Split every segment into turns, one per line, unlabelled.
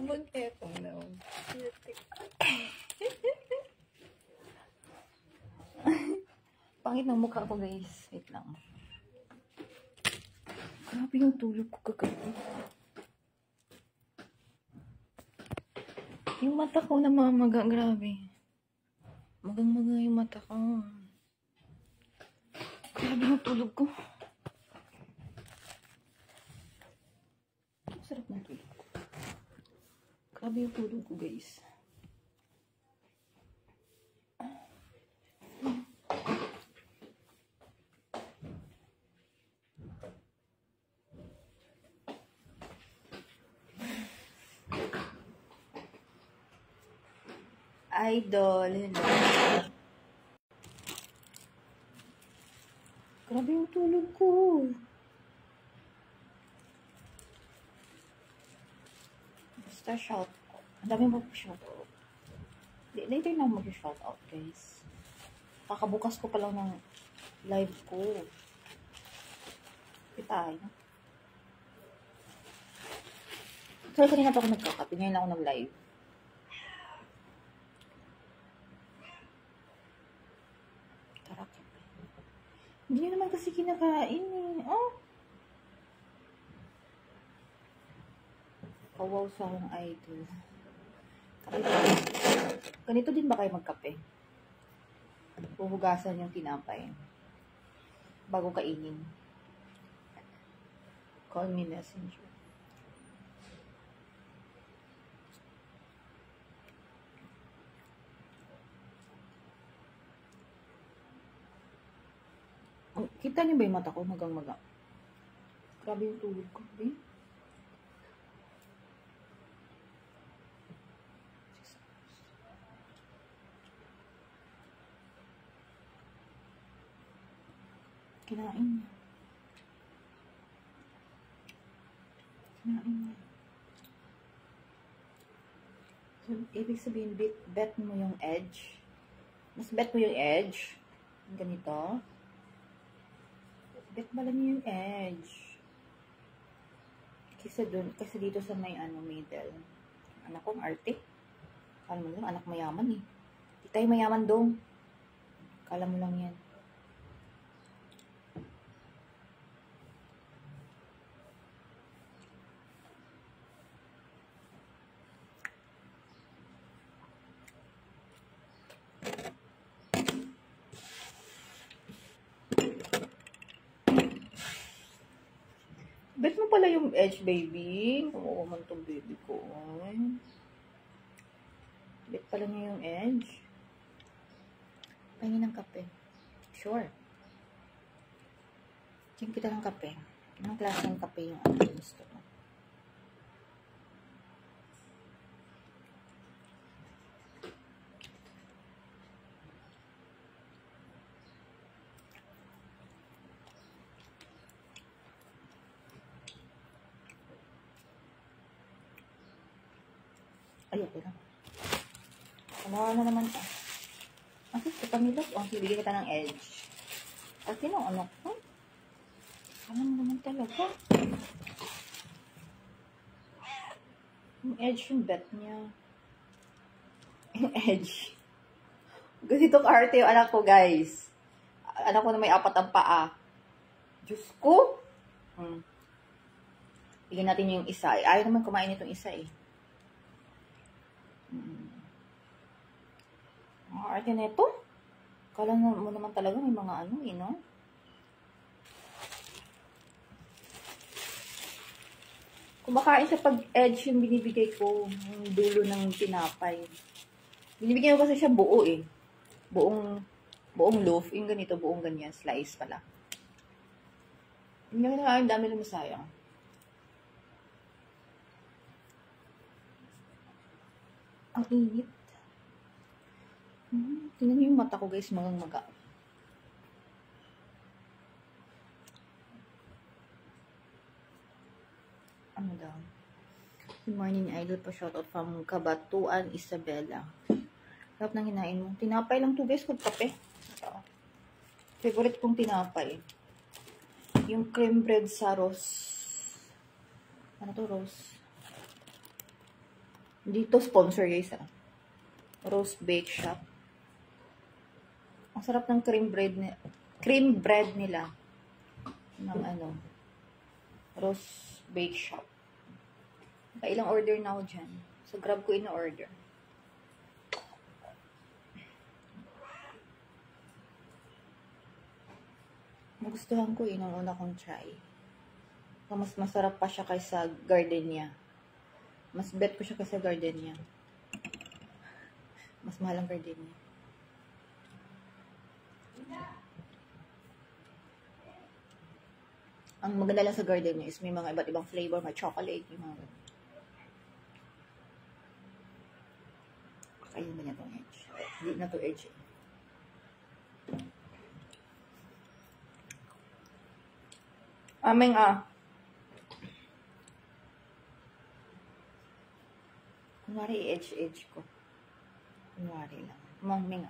Mag-etong na. Pangit ng mukha ko, guys. Wait lang. Grabe yung tulog ko kagabi. Yung mata ko namamaga. Grabe. Magang-maga yung mata ko. Grabe yung tulog ko. Sarap ng tulog ko. Grabe yung tulog ko, guys. Idol. Grabe yung tulog ko. Basta shout. Ang dami mag-shout out. Later na mag-shout out, guys. Kakabukas ko pa lang ng live ko. Kita no? So, kanina pa ako nagkakape. Ngayon ako nag-live. Hindi naman kasi kinakain eh. Oh. Kawaw sa akong idol. Ganito din ba kayo magkape? Puhugasan yung tinapay. Bago kainin. Call me messenger. Kita niyo ba yung mata ko? Magang-maga. Grabe yung tulog ko. Okay? Kinain niya. Kinain niya. So, ibig sabihin, bet mo yung edge. Mas bet mo yung edge. Ganito. Bet ba lang yung edge? Kasi dito sa may middle. Anak kong arte. Kala mo lang, anak mayaman eh. Di tayo mayaman dong. Kala mo lang yan. Bet mo pala yung edge, baby. Oo man tong baby ko. Bet pala niya yung edge. Pahingin ng kape. Sure. Tingin kita ng kape. Anong klase ng kape yung gusto mo? Ayoko lang. Ano naman ka? Kasi ipamilot. O, bibigyan kita ng edge. At yun ang anak ko. Alam mo naman talaga. Yung edge yung bet niya. Yung edge. Ganito ka-arte yung anak ko, guys. Anak ko na may 4 ang paa. Diyos ko. Bigyan natin yung isa. Ayaw naman kumain itong isa eh. Arte na ito. Kala mo naman talaga may mga no? Kumakain siya pag edge yung binibigay ko. Yung dulo ng tinapay. Binibigyan ko kasi siya buo eh. Buong loaf. Yung ganito, buong ganyan. Slice pala. Yung nakakain, dami naman sayang. Ang init. Tingnan niyo yung mata ko, guys. Magang-maga. Ano daw? Good morning, idol. Pa-shoutout from Kabatuan, Isabela. Sarap nang hinain mo. Tinapay lang to, guys. Kung kape. Favorite kong tinapay. Yung cream bread sa rose. Ano to, rose? Dito, sponsor guys Rose Bake Shop. Ang sarap ng cream bread nila. Ng Rose Bake Shop. Ilang order na ako dyan. So, grab ko in-order. Nagustuhan ko nung una kong try. Mas masarap pa siya kaysa Gardenia. Mas bet ko siya kaysa Gardenia. Mas mahal ang Gardenia. Ang maganda lang sa Gardenia is may mga iba't ibang flavor, may chocolate, yung mga ayun ba niya itong edge? Hindi na to edge. Aming kunwari i-edge ko. Kunwari lang. Maming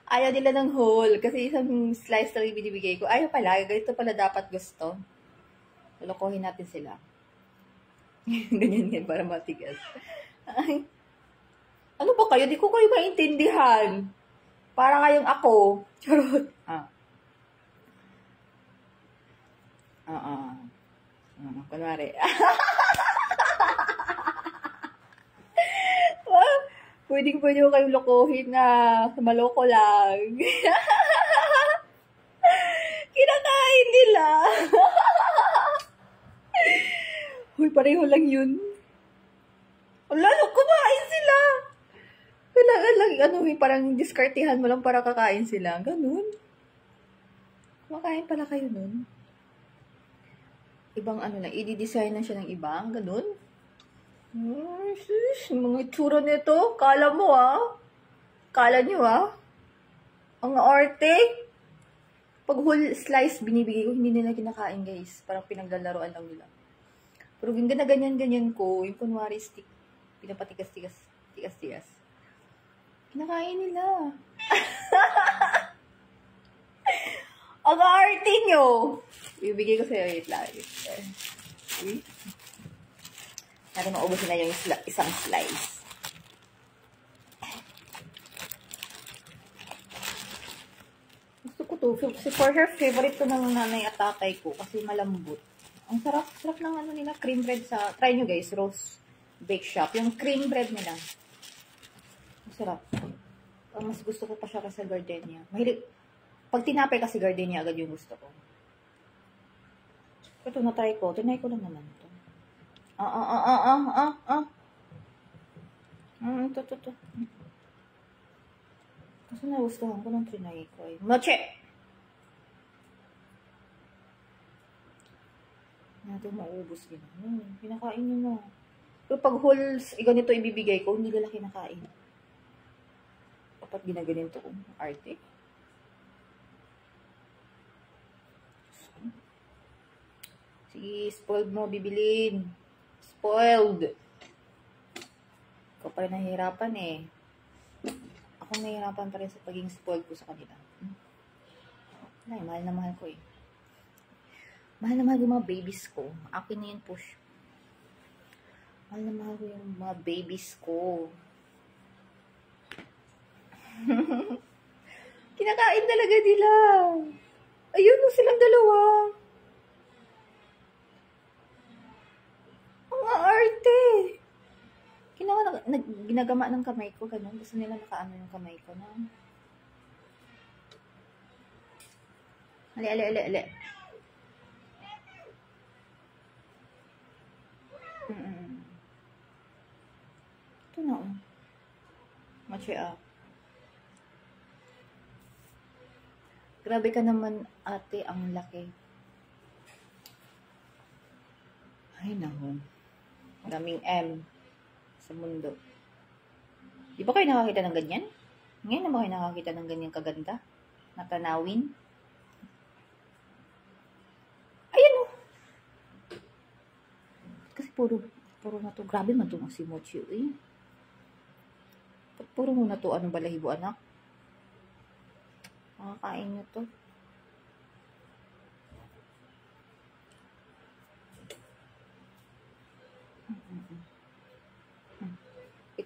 ayaw nila ng whole. Kasi isang slice lang ibinibigay ko. Ayaw pala. Ganito pala dapat gusto. Lalokohin natin sila. Ganyan yan para matigas. Ay. Ano ba kayo? Di ko kayo maintindihan. Para kayong ako. Charot. Kunwari. Pwede ko kayong lokohin na maloko lang. Kinakain nila. Uy, pareho lang yun. Lalo, kumain sila. Kailangan lang, parang diskartihan mo lang para kakain sila. Ganun. Kumakain pala kayo nun. Ibang i-design na siya ng ibang, ganun. Sus, mga itsura nito. Kala mo Kala nyo Ang arte. Pag whole slice binibigay ko, hindi nila kinakain guys. Parang pinaglalaroan lang nila. Pero ganyan ko, yung kunwari stick, pinapatigas-tigas. Kinakain nila. Ang arte nyo. Ibigay ko sa'yo. Wait lang. Okay. Natin maubusin na yung isang slice. Gusto ko to. For her, favorite to ng nanay at tatay ko kasi malambot. Ang sarap ng nila, cream bread sa, try nyo guys, Rose Bake Shop. Yung cream bread nila. Ang sarap. Mas gusto ko pa siya kasi Gardenia. Mahilig, pag tinapay kasi Gardenia agad yung gusto ko. Ito na-try ko. Tinay ko lang naman ito. Ito. Kasi nagustuhan ko nung trinay ko eh. Mache! Natin maubos din. Pinakain nyo na. Pero pag whole, ganito ibibigay ko, hindi nila kinakain. Dapat ginaganito ko. Arte. Sige, spoiled mo, bibilin. Spoiled. Ikaw pa rin nahihirapan eh. Ako nahihirapan pa rin sa pagiging spoiled ko sa kanila. Ay, mahal na mahal ko eh. Mahal na mahal yung mga babies ko. Akin na yun, push. Mahal na mahal ko yung mga babies ko. Kinakain talaga nila. Ayun, silang dalawa. Ang arte. Ginagama ng kamay ko. Ganun. Gusto nila nakaano yung kamay ko na. Ali. Ito na Machi Grabe ka naman ate, ang laki. Ay naku. Daming M sa mundo. Di ba kayo nakakita ng ganyan? Ngayon na ba kayo nakakita ng ganyan kaganda? Natanawin? Ayan Kasi puro na to. Grabe man to si Mochi eh. Puro mo na to. Anong balahibo anak? Makakain nyo to.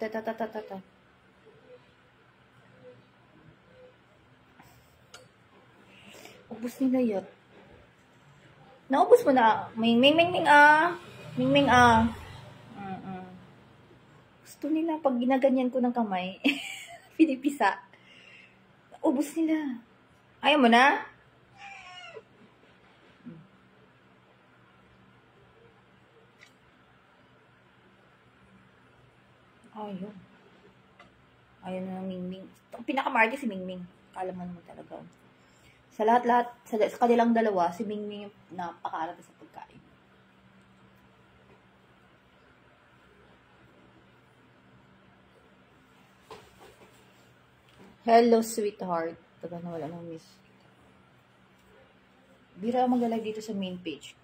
Ito. Ubus nila yun. Naubos mo na. Ming ah. Ming ah. Gusto nila pag ginaganyan ko ng kamay. Pinipisa. Ubus nila. Ayaw mo na? Ayun. Ayaw na ng Mingming. Ang pinakamarty si Mingming. Kala mo naman talaga. Sa lahat-lahat, sa kanilang dalawa, si Mingming yung napakaarata sa pagkain. Hello, sweetheart. Taga na wala nang miss. Bira mag-live dito sa main page ko.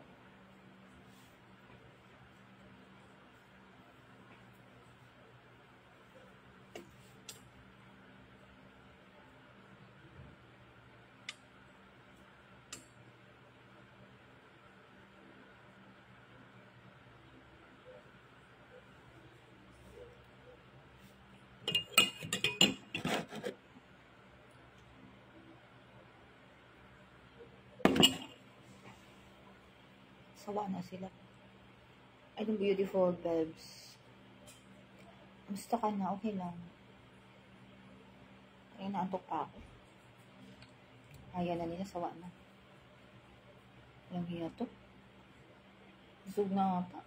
Sawa na sila. Ay, yung beautiful babes. Musta ka na? Okay lang. Ay, naantok pa ako. Ayan na nila, sawa na. Walang hiya to. Busog na nga pa.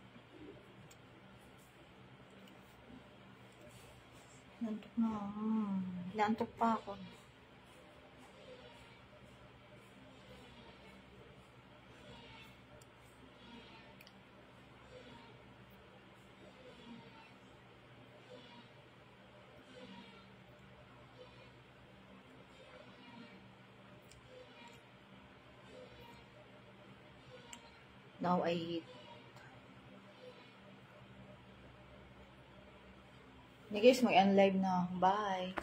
Naantok na. Naantok pa ako. Now I eat. Guys, mag-unlive na. Bye.